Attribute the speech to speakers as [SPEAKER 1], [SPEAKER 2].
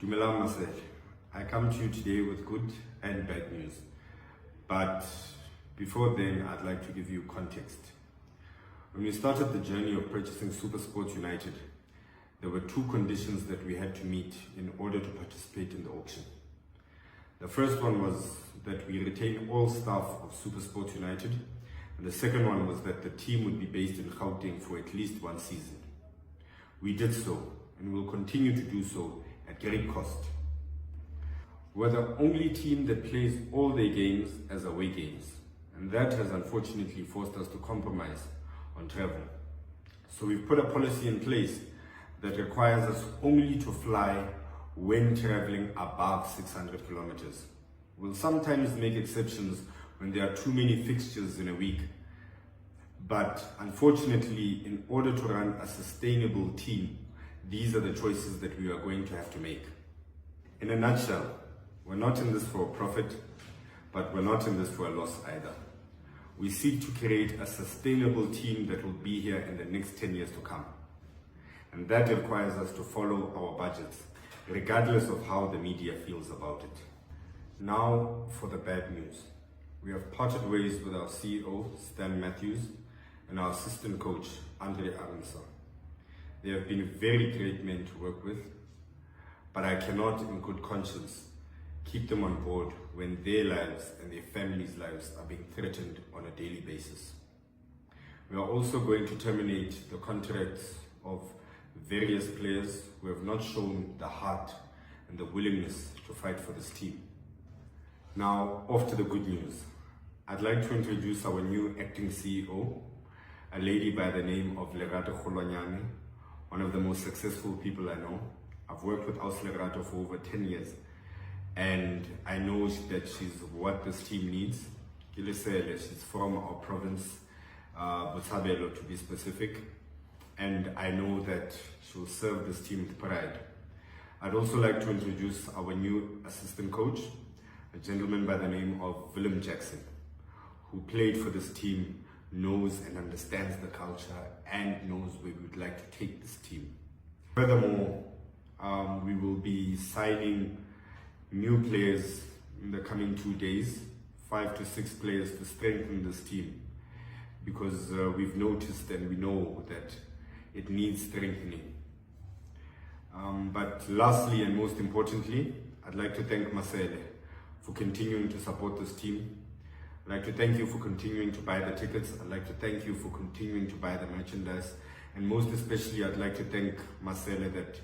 [SPEAKER 1] Dumelang Marcel, I come to you today with good and bad news. But before then, I'd like to give you context. When we started the journey of purchasing SuperSport United, there were two conditions that we had to meet in order to participate in the auction. The first one was that we retain all staff of SuperSport United, and the second one was that the team would be based in Gauteng for at least one season. We did so, and will continue to do so at great cost. We're the only team that plays all their games as away games, and that has unfortunately forced us to compromise on travel. So we've put a policy in place that requires us only to fly when traveling above 600 kilometers. We'll sometimes make exceptions when there are too many fixtures in a week, but unfortunately, in order to run a sustainable team, these are the choices that we are going to have to make. In a nutshell, we're not in this for a profit, but we're not in this for a loss either. We seek to create a sustainable team that will be here in the next 10 years to come. And that requires us to follow our budgets, regardless of how the media feels about it. Now for the bad news. We have parted ways with our CEO, Stan Matthews, and our assistant coach, Andre Arnson. They have been very great men to work with, but I cannot in good conscience keep them on board when their lives and their families' lives are being threatened on a daily basis. We are also going to terminate the contracts of various players who have not shown the heart and the willingness to fight for this team. Now, off to the good news. I'd like to introduce our new acting CEO, a lady by the name of Lerato Kholwanyane, one of the most successful people I know. I've worked with Aus Lerato for over 10 years, and I know that she's what this team needs. Siwelele, she's from our province, Botshabelo to be specific, and I know that she'll serve this team with pride. I'd also like to introduce our new assistant coach, a gentleman by the name of Willem Jackson, who played for this team, knows and understands the culture, and knows where we would like to take this team. Furthermore, we will be signing new players in the coming 2 days, 5 to 6 players to strengthen this team, because we've noticed and we know that it needs strengthening. But lastly and most importantly, I'd like to thank Marcel for continuing to support this team. I'd like to thank you for continuing to buy the tickets. I'd like to thank you for continuing to buy the merchandise. And most especially, I'd like to thank Marcel that